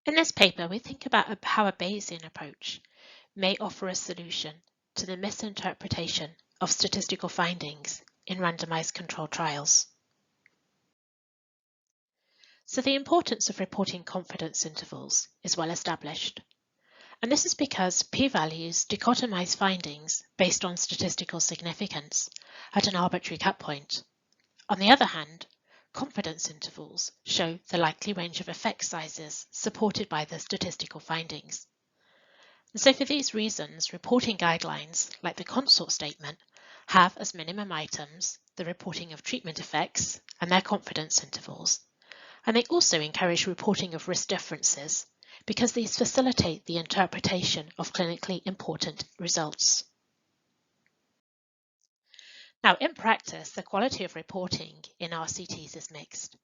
In this paper, we think about how a Bayesian approach may offer a solution to the misinterpretation of statistical findings in randomized controlled trials. So the importance of reporting confidence intervals is well established. And this is because p-values dichotomize findings based on statistical significance at an arbitrary cut point. On the other hand, confidence intervals show the likely range of effect sizes supported by the statistical findings. And so for these reasons, reporting guidelines like the consort statement have as minimum items the reporting of treatment effects and their confidence intervals. And they also encourage reporting of risk differences because these facilitate the interpretation of clinically important results. Now, in practice, the quality of reporting in RCTs is mixed,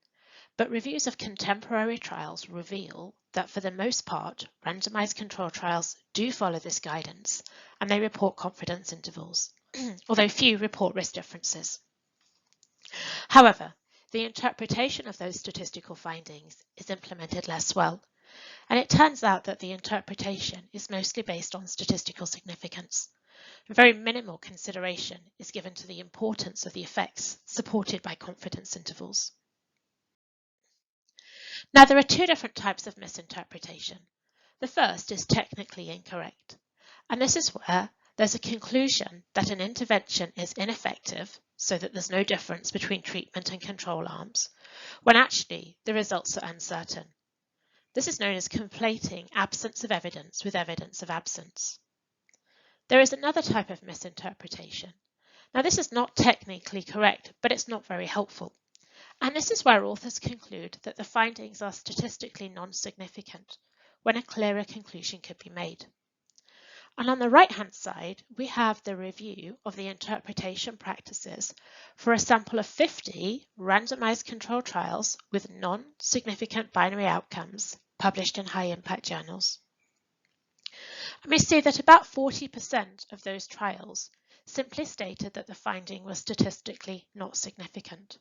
but reviews of contemporary trials reveal that for the most part, randomized controlled trials do follow this guidance and they report confidence intervals, although few report risk differences. However, the interpretation of those statistical findings is implemented less well, and it turns out that the interpretation is mostly based on statistical significance. Very minimal consideration is given to the importance of the effects supported by confidence intervals. Now, there are two different types of misinterpretation. The first is technically incorrect, and this is where there's a conclusion that an intervention is ineffective, so that there's no difference between treatment and control arms, when actually the results are uncertain. This is known as conflating absence of evidence with evidence of absence. There is another type of misinterpretation. Now, this is not technically correct, but it's not very helpful. And this is where authors conclude that the findings are statistically non-significant, when a clearer conclusion could be made. And on the right-hand side, we have the review of the interpretation practices for a sample of 50 randomized controlled trials with non-significant binary outcomes published in high-impact journals. And we see that about 40% of those trials simply stated that the finding was statistically not significant,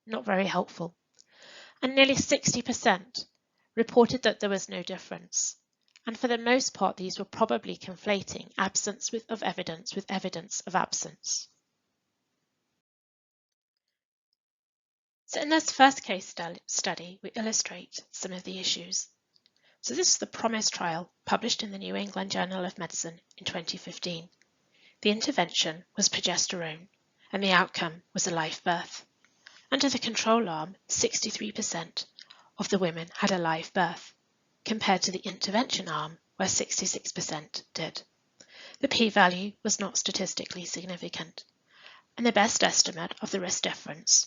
not very helpful. And nearly 60% reported that there was no difference. And for the most part, these were probably conflating absence of evidence with evidence of absence. So in this first case study, we illustrate some of the issues. So this is the PROMISE trial published in the New England Journal of Medicine in 2015. The intervention was progesterone, and the outcome was a live birth. Under the control arm, 63% of the women had a live birth, compared to the intervention arm, where 66% did. The p-value was not statistically significant, and the best estimate of the risk difference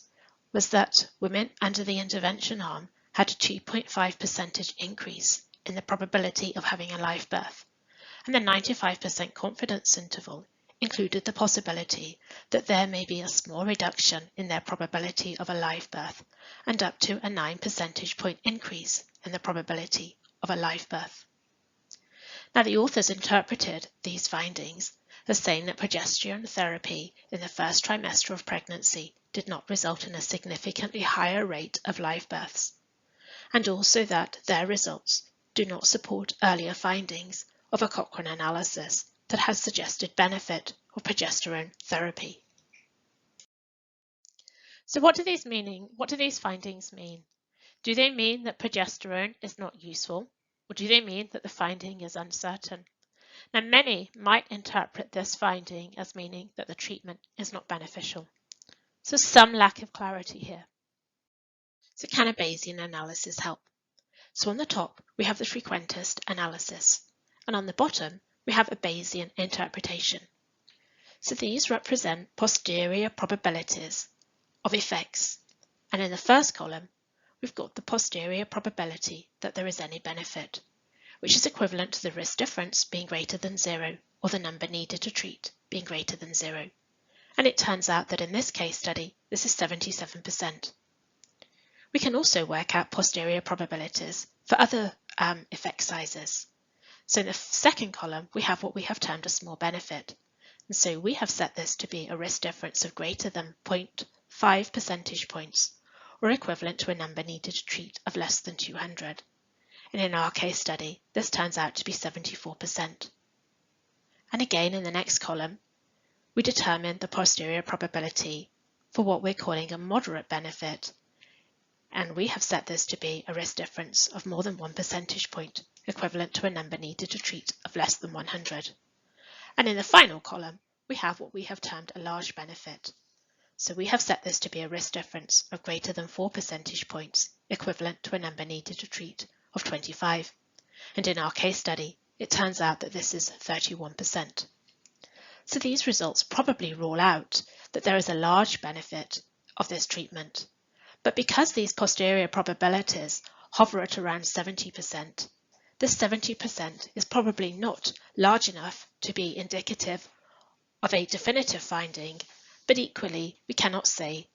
was that women under the intervention arm had a 2.5% increase in the probability of having a live birth, and the 95% confidence interval included the possibility that there may be a small reduction in their probability of a live birth and up to a 9 percentage point increase in the probability of a live birth. Now, the authors interpreted these findings as saying that progesterone therapy in the first trimester of pregnancy did not result in a significantly higher rate of live births, and also that their results do not support earlier findings of a Cochrane analysis that has suggested benefit of progesterone therapy. So what do these findings mean? Do they mean that progesterone is not useful, or do they mean that the finding is uncertain? Now, many might interpret this finding as meaning that the treatment is not beneficial. So some lack of clarity here. So can a Bayesian analysis help? So on the top, we have the frequentist analysis, and on the bottom, we have a Bayesian interpretation. So these represent posterior probabilities of effects, and in the first column, we've got the posterior probability that there is any benefit, which is equivalent to the risk difference being greater than 0 or the number needed to treat being greater than 0. And it turns out that in this case study, this is 77%. We can also work out posterior probabilities for other effect sizes. So in the second column, we have what we have termed a small benefit. And so we have set this to be a risk difference of greater than 0.5 percentage points, or equivalent to a number needed to treat of less than 200. and in our case study, this turns out to be 74%. And again, in the next column, we determine the posterior probability for what we're calling a moderate benefit, and we have set this to be a risk difference of more than 1 percentage point, equivalent to a number needed to treat of less than 100. And in the final column, we have what we have termed a large benefit. So we have set this to be a risk difference of greater than 4 percentage points, equivalent to a number needed to treat of 25. And in our case study, it turns out that this is 31%. So these results probably rule out that there is a large benefit of this treatment. But because these posterior probabilities hover at around 70%, this 70% is probably not large enough to be indicative of a definitive finding, but equally we cannot say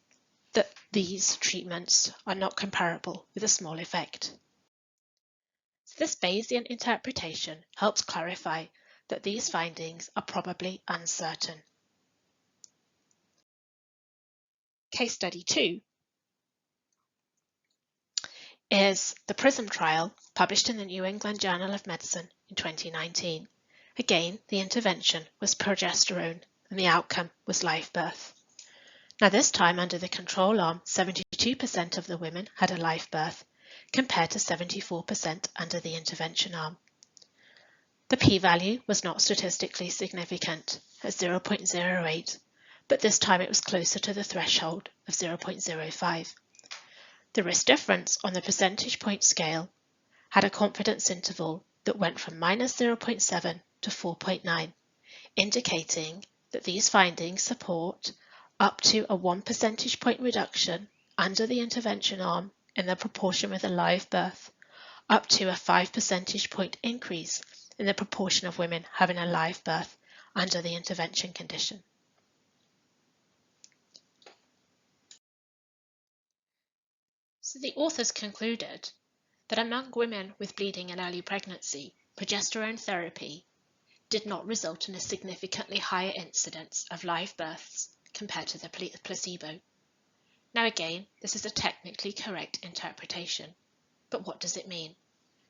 that these treatments are not comparable with a small effect. So this Bayesian interpretation helps clarify that these findings are probably uncertain. Case study 2 is the PRISM trial published in the New England Journal of Medicine in 2019. Again, the intervention was progesterone and the outcome was live birth. Now this time under the control arm, 72% of the women had a live birth compared to 74% under the intervention arm. The p-value was not statistically significant at 0.08, but this time it was closer to the threshold of 0.05. The risk difference on the percentage point scale had a confidence interval that went from -0.7 to 4.9, indicating that these findings support up to a 1 percentage point reduction under the intervention arm in the proportion with a live birth, up to a 5 percentage point increase in the proportion of women having a live birth under the intervention condition. So the authors concluded that among women with bleeding in early pregnancy, progesterone therapy did not result in a significantly higher incidence of live births compared to the placebo. Now again, this is a technically correct interpretation, but what does it mean?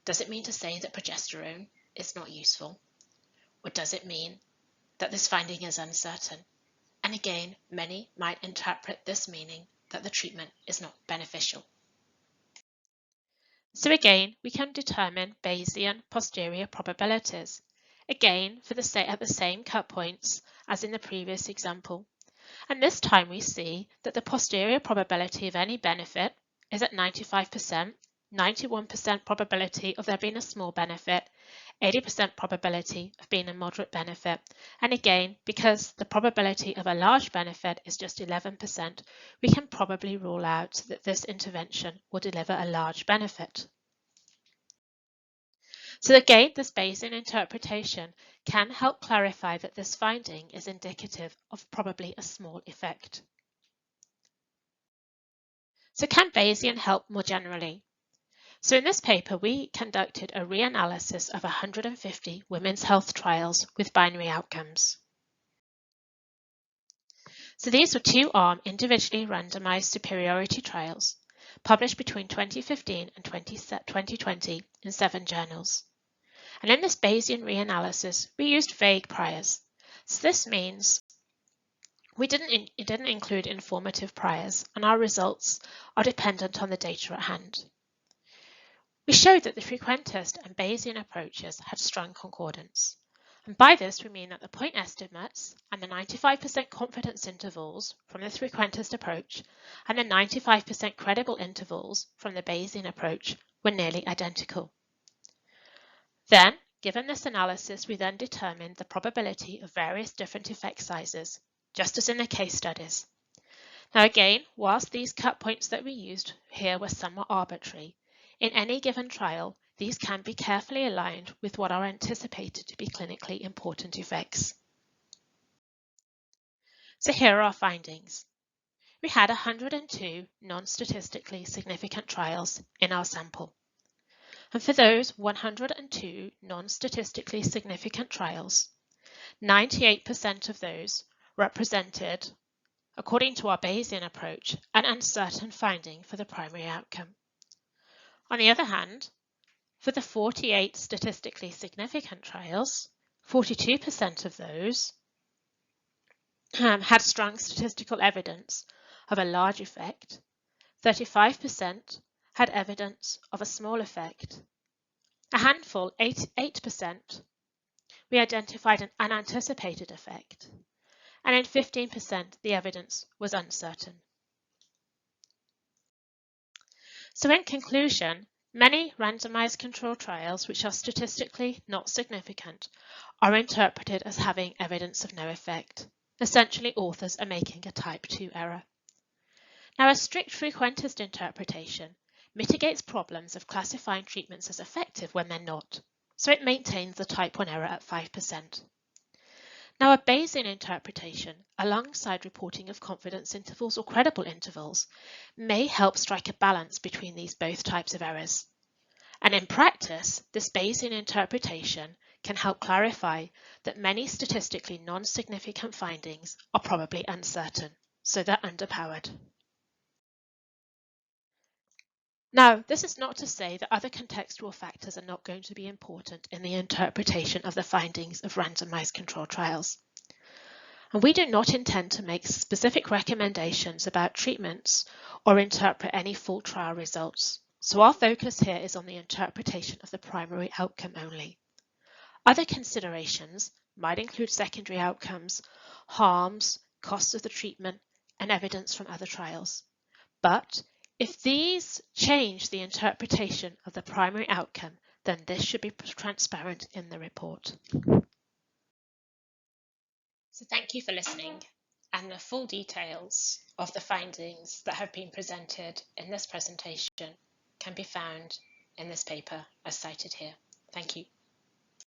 Does it mean to say that progesterone is not useful? Or does it mean that this finding is uncertain? And again, many might interpret this meaning that the treatment is not beneficial. So again, we can determine Bayesian posterior probabilities, again at the same cut points as in the previous example. And this time we see that the posterior probability of any benefit is at 95%, 91% probability of there being a small benefit, 80% probability of being a moderate benefit. And again, because the probability of a large benefit is just 11%, we can probably rule out that this intervention will deliver a large benefit. So again, this Bayesian interpretation can help clarify that this finding is indicative of probably a small effect. So can Bayesian help more generally? So in this paper, we conducted a reanalysis of 150 women's health trials with binary outcomes. So these were two-arm individually randomized superiority trials published between 2015 and 2020 in 7 journals. And in this Bayesian reanalysis, we used vague priors. So this means it didn't include informative priors, and our results are dependent on the data at hand. We showed that the frequentist and Bayesian approaches had strong concordance. And by this, we mean that the point estimates and the 95% confidence intervals from the frequentist approach and the 95% credible intervals from the Bayesian approach were nearly identical. Then, given this analysis, we then determined the probability of various different effect sizes, just as in the case studies. Now again, whilst these cut points that we used here were somewhat arbitrary, in any given trial, these can be carefully aligned with what are anticipated to be clinically important effects. So here are our findings. We had 102 non-statistically significant trials in our sample. And for those 102 non-statistically significant trials, 98% of those represented, according to our Bayesian approach, an uncertain finding for the primary outcome. On the other hand, For the 48 statistically significant trials, 42% of those had strong statistical evidence of a large effect, 35% had evidence of a small effect. A handful, 8%, we identified an unanticipated effect, and in 15% the evidence was uncertain. So in conclusion, many randomized control trials which are statistically not significant are interpreted as having evidence of no effect. Essentially, authors are making a type 2 error. Now, a strict frequentist interpretation mitigates problems of classifying treatments as effective when they're not, so it maintains the type 1 error at 5%. Now, a Bayesian interpretation, alongside reporting of confidence intervals or credible intervals, may help strike a balance between these both types of errors. And in practice, this Bayesian interpretation can help clarify that many statistically non-significant findings are probably uncertain, so they're underpowered. Now, this is not to say that other contextual factors are not going to be important in the interpretation of the findings of randomized controlled trials. And we do not intend to make specific recommendations about treatments or interpret any full trial results. So our focus here is on the interpretation of the primary outcome only. Other considerations might include secondary outcomes, harms, costs of the treatment, and evidence from other trials. But if these change the interpretation of the primary outcome, then this should be transparent in the report. So thank you for listening, and the full details of the findings that have been presented in this presentation can be found in this paper as cited here. Thank you.